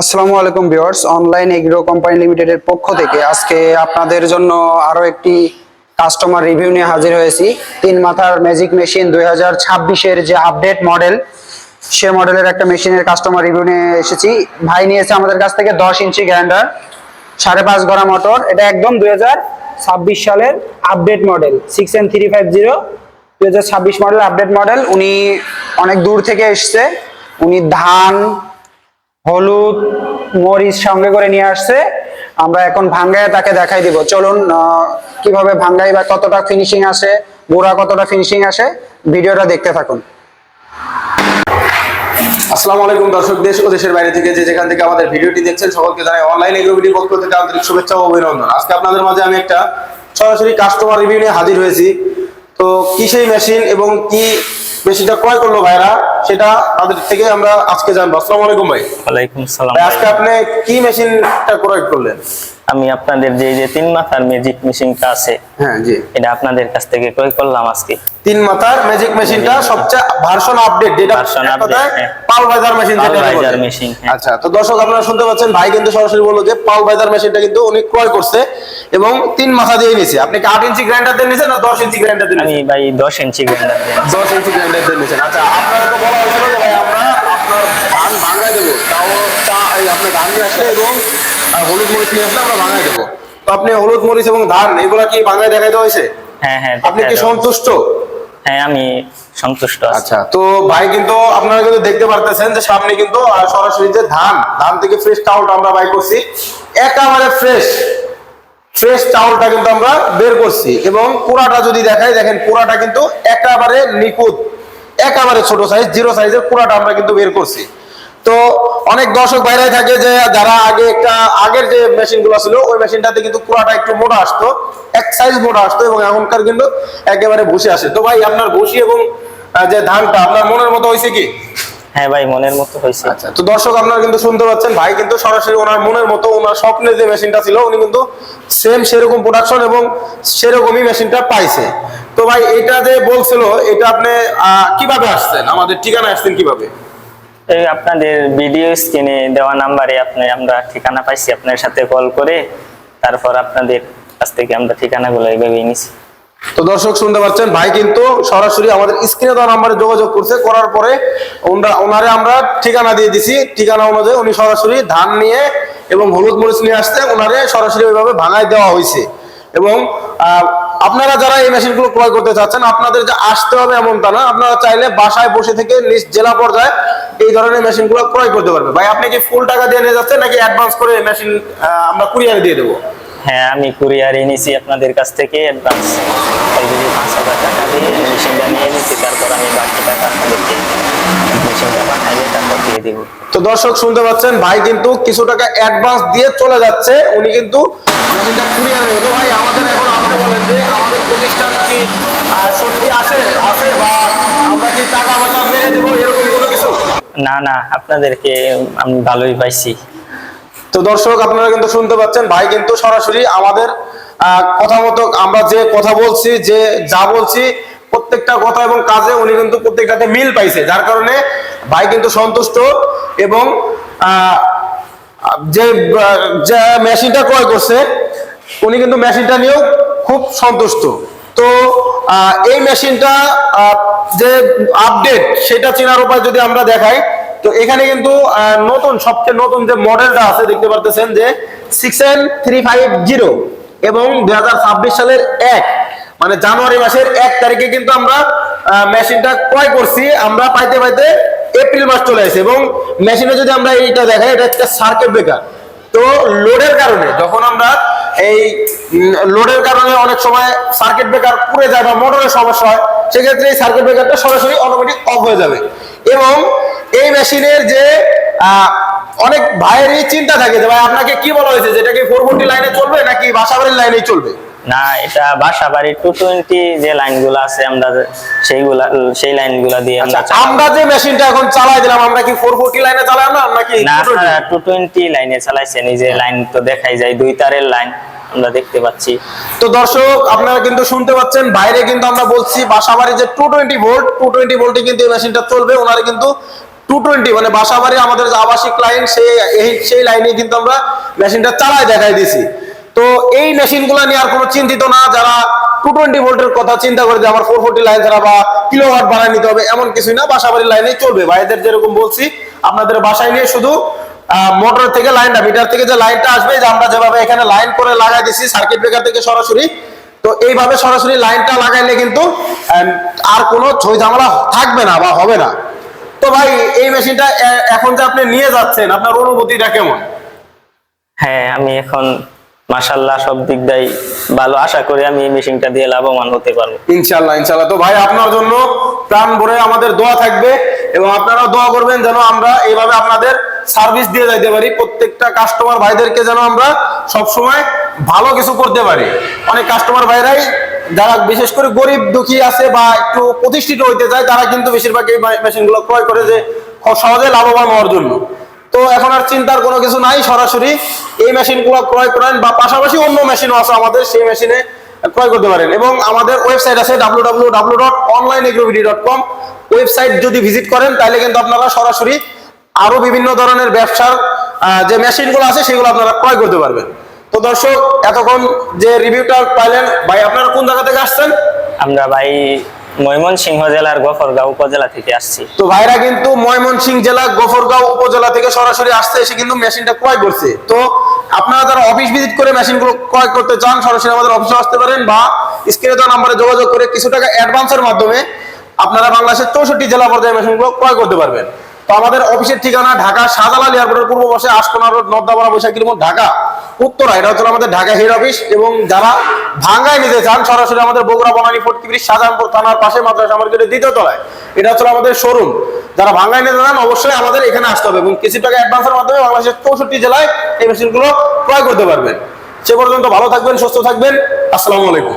আসসালামু আলাইকুম viewers, online agro company লিমিটেডের পক্ষ থেকে আজকে আপনাদের জন্য আরো একটি কাস্টমার রিভিউ নিয়ে হাজির হয়েছি। তিন মাথার ম্যাজিক মেশিন 2026-এর যে আপডেট মডেল, সে মডেলের একটা মেশিনের কাস্টমার রিভিউ নিয়ে এসেছি। ভাই নিয়েছে আমাদের কাছ থেকে 10 ইঞ্চি গ্রাইন্ডার, 5.5 গড়া মোটর। এটা একদম 2026 সালের update model 6N350, 2026 model update model. উনি অনেক দূর থেকে এসছে, উনি ধান, হলুদ, মরিচ সঙ্গে করে নিয়ে আসছে। আমরা এখন ভাঙ্গায় তাকে দেখাই দিব। চলুন কিভাবে ভাঙ্গাই বা কতটা ফিনিশিং আসে, গুঁড়া কতটা ফিনিশিং আসে, ভিডিওটা দেখতে থাকুন। আসসালামু আলাইকুম দর্শক, দেশ ও দেশের বাইরে থেকে যে যেখান থেকে আমাদের ভিডিওটি দেখছেন সকলকে জানাই অনলাইন এগ্রোবিডি পক্ষ থেকে আন্তরিক শুভেচ্ছা ও অভিনন্দন। আজকে আপনাদের মাঝে আমি একটা সরাসরি কাস্টমার রিভিউ নিয়ে হাজির হয়েছি। তো কি সেই মেশিন এবং কি মেশিনটা ক্রয় করলো ভাইরা, সেটা তাদের থেকে আমরা আজকে জানবো। আসসালামু আলাইকুম ভাই। ওয়ালাইকুম সালাম। আজকে আপনি কি মেশিনটা ক্রয় করলেন? আমি আপনাদের যে তিন মাথার ম্যাজিক মেশিনটা আছে, হ্যাঁ জি, এটা আপনাদের কাছ থেকে ক্রয় করলাম আজকে। তিন মাথার ম্যাজিক মেশিনটা সবচেয়ে ভার্সন আপডেট, যেটা পাল ভাইজার মেশিন, যেটা ভাইজার মেশিন। আচ্ছা, তো দর্শক আপনারা শুনতে পাচ্ছেন, ভাই কিন্তু সরাসরি বললো যে পাল ভাইজার মেশিনটা কিন্তু উনি ক্রয় করছে এবং তিন মাথা দিয়ে নিছে। আপনি কি 8 ইঞ্চি গ্রাইন্ডার দিয়ে নিছেন না 10 ইঞ্চি গ্রাইন্ডার দিয়ে? আমি ভাই 10 ইঞ্চি গ্রাইন্ডার দিয়ে। 10 ইঞ্চি গ্রাইন্ডার দিয়ে নিছেন। আচ্ছা, আপনারা তো বলা হয়েছিল যে ভাই আমরা আপনার ধান ভাঙায় দেবো, আপনি ধান নিয়ে আসলে এবং হলুদ মরিচ নিয়ে আসলে আমরা ভাঙায় দেবো। তো আপনি হলুদ মরিচ এবং ধান এগুলা কি ভাঙায় দেখাইতে হয়েছে? হ্যাঁ হ্যাঁ। আপনি কি সন্তুষ্ট? হ্যাঁ, আমি সন্তুষ্ট আছি। আচ্ছা, তো ভাই কিন্তু আপনারা কিন্তু দেখতে পারতেছেন যে সামনে কিন্তু সরাসরি যে ধান থেকে ফ্রেশ চাউলটা আমরা বাই করছি, একেবারে ফ্রেশ চাউলটা কিন্তু আমরা বের করছি। এবং কুড়াটা যদি দেখাই, দেখেন কুড়াটা কিন্তু একেবারে নিখুঁত, একেবারে ছোট সাইজ, 0 সাইজের কুড়াটা আমরা কিন্তু বের করছি। তো অনেক দর্শক বাইরে থাকে যে যারা আগের যে মেশিন গুলো ছিল, ওই মেশিনটাতে কিন্তু কুড়াটা একটু মোটা আসতো, এক সাইজ মোটা আসতো, এবং এখনকার কিন্তু একেবারে ভুসি আসে। তো ভাই আপনার ভুসি এবং যে ধানটা আপনার মনের মতো হয়েছে কি? হ্যাঁ ভাই, মনের মতো হয়েছে। আচ্ছা, তো দর্শক আপনারা কিন্তু শুনতে পাচ্ছেন, ভাই কিন্তু সরাসরি ওনার মনের মতো, ওনার স্বপ্নের যে মেশিনটা ছিল, উনি কিন্তু সেম সেরকম প্রোডাকশন এবং সেরকমই মেশিনটা পাইছে। তো ভাই এটা যে বলছিল, এটা আপনি কিভাবে আসছেন, আমাদের ঠিকানা আসছেন কিভাবে? এই আপনাদের ভিডিও স্ক্রিনে দেওয়া নাম্বারে আমরা ঠিকানা পাইছি, আপনার সাথে কল করে তারপর আপনাদের কাছ থেকে আমরা ঠিকানাগুলো এইভাবে নিছি। তো দর্শক শুনতে পাচ্ছেন, ভাই কিন্তু সরাসরি আমাদের স্ক্রিনে দেওয়া নাম্বারে যোগাযোগ করছে, করার পরে ওনারে আমরা ঠিকানা দিয়ে দিছি। ঠিকানা অনুযায়ী উনি সরাসরি ধান নিয়ে এবং হলুদ মরিচ নিয়ে আসতে ওনারে সরাসরি ওইভাবে ভাঙায় দেওয়া হয়েছে। এবং আপনারা যারা এই মেশিনগুলো ক্রয় করতে চাচ্ছেন, আপনাদের যে আসতে হবে এমনটা না, আপনারা চাইলে বাসায় বসে থেকে নিজ জেলা পর্যায়ে এই ধরনের মেশিনগুলো ক্রয় করতে পারবে। ভাই আপনি কি ফুল টাকা দিয়ে নিয়ে যাচ্ছেন নাকি অ্যাডভান্স করে মেশিন আমরা কুরিয়ারে দিয়ে দেবো? হ্যাঁ, আমি কুরিয়ারে নিছি আপনাদের কাছ থেকে অ্যাডভান্স 5,000 টাকা দিয়ে মেশিনটা নিয়ে নিছি। তারপর আমি বাকি টাকা আপনাদেরকে মেশিনটা পাঠাইলে তারপর দিয়ে দিব। তো দর্শক শুনতে পাচ্ছেন, ভাই কিন্তু কিছু টাকা অ্যাডভান্স দিয়ে চলে যাচ্ছে, উনি কিন্তু মেশিনটা কুরিয়ারে নেবে। ভাই আমাদের এখন আপনি বলেন যে আমাদের প্রতিষ্ঠান কি সত্যি আছে বা আমরা কি টাকা বাটা মেরে দেবো, এরকম কোনো কিছু? না না, আপনাদেরকে আমি ভালোই পাইছি। তো দর্শক আপনারা কিন্তু শুনতে পাচ্ছেন, ভাই কিন্তু সরাসরি আমাদের কথা মতো আমরা যে কথা বলছি, যে যা বলছি প্রত্যেকটা কথা এবং কাজে উনি কিন্তু প্রত্যেকটাতে মিল পাইছে, যার কারণে ভাই কিন্তু সন্তুষ্ট। এবং যে মেশিনটা ক্রয় করছে, উনি কিন্তু মেশিনটা নিয়েও খুব সন্তুষ্ট। তো এই মেশিনটা যে আপডেট, সেটা চেনার উপায় যদি আমরা দেখাই, তো এখানে কিন্তু সবচেয়ে নতুন যে মডেলটা আছে দেখতে পারতেছেন যে 6N350, এবং 2026 সালের মানে জানুয়ারি মাসের 1 তারিখে কিন্তু আমরা মেশিনটা ক্রয় করছি। আমরা পাইতে এপ্রিল মাস চলে আসে। এবং মেশিনে যদি আমরা এইটা দেখাই, এটা একটা সার্কিট ব্রেকার। তো লোডের কারণে যখন আমরা লোডের কারণে অনেক সময় সার্কিট ব্রেকার পুড়ে যায় বা মোটরের সমস্যা হয়, সেক্ষেত্রে এই সার্কিট ব্রেকারটা সরাসরি অটোমেটিক অফ হয়ে যাবে। এবং এই মেশিনের যে অনেক ভাইয়েরই চিন্তা থাকে যে ভাই আপনাকে কি বলা হয়েছে, যেটা কি 440 লাইনে চলবে নাকি বাসাবাড়ির লাইনেই চলবে? না, এটা বাসাবাড়ি 220 যে লাইনগুলো আছে, আমরা সেই লাইনগুলো দিয়ে আমরা যে মেশিনটা এখন চালাই দিলাম, আমরা কি 440 লাইনে চালাই না নাকি? না, 220 লাইনে চালাইছেন। এই যে লাইন তো দেখাই যায়, 2 তারের লাইন আমরা দেখতে পাচ্ছি। তো দর্শক আপনারা কিন্তু শুনতে পাচ্ছেন, বাইরে কিন্তু আমরা বলছি বাসাবাড়ি যে 220 ভোল্টে কিন্তু এই মেশিনটা চলবে। ওনারে কিন্তু 220 মানে বাসাবাড়ি আমাদের যে আবাসিক লাইন সেই লাইনে কিন্তু আমরা মেশিনটা চালায় দেখাই দিছি। তো এই মেশিনগুলো নিয়ে আর কোনো চিন্তিত না, যারা 220 ভোল্টের কথা চিন্তা করে যে আমার 440 লাইন ছাড়া বা কিলোওয়াট বাড়ায় নিতে হবে, এমন কিছুই না, বাসাবাড়ি লাইনে চলবে। ভাইদের যেরকম বলছি আপনাদের বাসায় নিয়ে শুধু মোটর থেকে লাইনটা, মিটার থেকে যে লাইনটা আসবে, যে আমরা যেভাবে এখানে লাইন করে লাগাই দিছি সার্কিট ব্রেকার থেকে সরাসরি, তো এইভাবে সরাসরি লাইনটা লাগাইলে কিন্তু আর কোনো ঝই ঝামেলা থাকবে না বা হবে না। তো ভাই এই মেশিনটা এখন যে আপনি নিয়ে যাচ্ছেন, আপনার অনুভূতিটা কেমন? হ্যাঁ, আমি এখন মাশাআল্লাহ সব দিক দিয়ে ভালো, আশা করি আমি এই মেশিনটা দিয়ে লাভবান হতে পারবো ইনশাআল্লাহ ইনশাআল্লাহ। তো ভাই আপনার জন্য প্রাণ ভরে আমাদের দোয়া থাকবে, এবং আপনারাও দোয়া করবেন যেন আমরা এইভাবে আপনাদের সার্ভিস দিয়ে যাইতে পারি, প্রত্যেকটা কাস্টমার ভাইদেরকে যেন আমরা সবসময় ভালো কিছু করতে পারি। অনেক কাস্টমার ভাইরাই যারা বিশেষ করে গরিব দুঃখী আছে বা একটু প্রতিষ্ঠিত হইতে চায়, তারা কিন্তু বেশিরভাগ এই মেশিনগুলো ক্রয় করে যে সহজে লাভবান হওয়ার জন্য। তো এখন আর চিন্তার কোনো কিছু নাই, সরাসরি এই মেশিনগুলো ক্রয় করেন, বা পাশাপাশি অন্য মেশিনও আছে আমাদের, সেই মেশিনে ক্রয় করতে পারেন। এবং আমাদের ওয়েবসাইট আছে www.onlineagrobidi.com। ওয়েবসাইট যদি ভিজিট করেন তাহলে কিন্তু আপনারা সরাসরি আরো বিভিন্ন ধরনের ব্যবসার যে মেশিনগুলো আছে সেগুলো আপনারা ক্রয় করতে পারবেন। তো দর্শক, এতক্ষণ যে রিভিউটা পাইলেন, ভাই আপনারা কোন জায়গা থেকে আসছেন? আমরা ভাই ময়মনসিংহ জেলার গফরগাঁও উপজেলা থেকে আসছি। তো ভাইরা কিন্তু ময়মনসিংহ জেলা গফরগাঁও উপজেলা থেকে সরাসরি আসছে, এসে কিন্তু মেশিনটা ক্রয় করছে। তো আপনারা যারা অফিস ভিজিট করে মেশিনগুলো ক্রয় করতে চান, সরাসরি আমাদের অফিসে আসতে পারেন, বা স্ক্রিনে দেওয়া নাম্বারে যোগাযোগ করে কিছু টাকা অ্যাডভান্সের মাধ্যমে আপনারা বাংলাদেশের 64 জেলা পর্যায়ে মেশিনগুলো ক্রয় করতে পারবেন। তো আমাদের অফিসের ঠিকানা ঢাকা শাহজালাল এয়ারপোর্টের পূর্ব পাশে আশকোনা রোড, নর্দাপাড়া, বৈশাখীর মোড়, ঢাকা উত্তরা। এটা হচ্ছে আমাদের ঢাকা হেড অফিস। এবং যারা ভাঙ্গায় নিতে চান, সরাসরি আমাদের বগুড়া, বনানী, ফটিকছড়ি, শাহজাহানপুর থানার পাশে মাদ্রাসা মার্কেটের দ্বিতীয় তলায়, এটা হচ্ছে আমাদের শোরুম। যারা ভাঙ্গায় নিতে চান অবশ্যই আমাদের এখানে আসতে হবে, এবং কিছু টাকা অ্যাডভান্সের মাধ্যমে বাংলাদেশের 64 জেলায় এই মেশিনগুলো ক্রয় করতে পারবেন। সে পর্যন্ত ভালো থাকবেন, সুস্থ থাকবেন। আসসালামু আলাইকুম।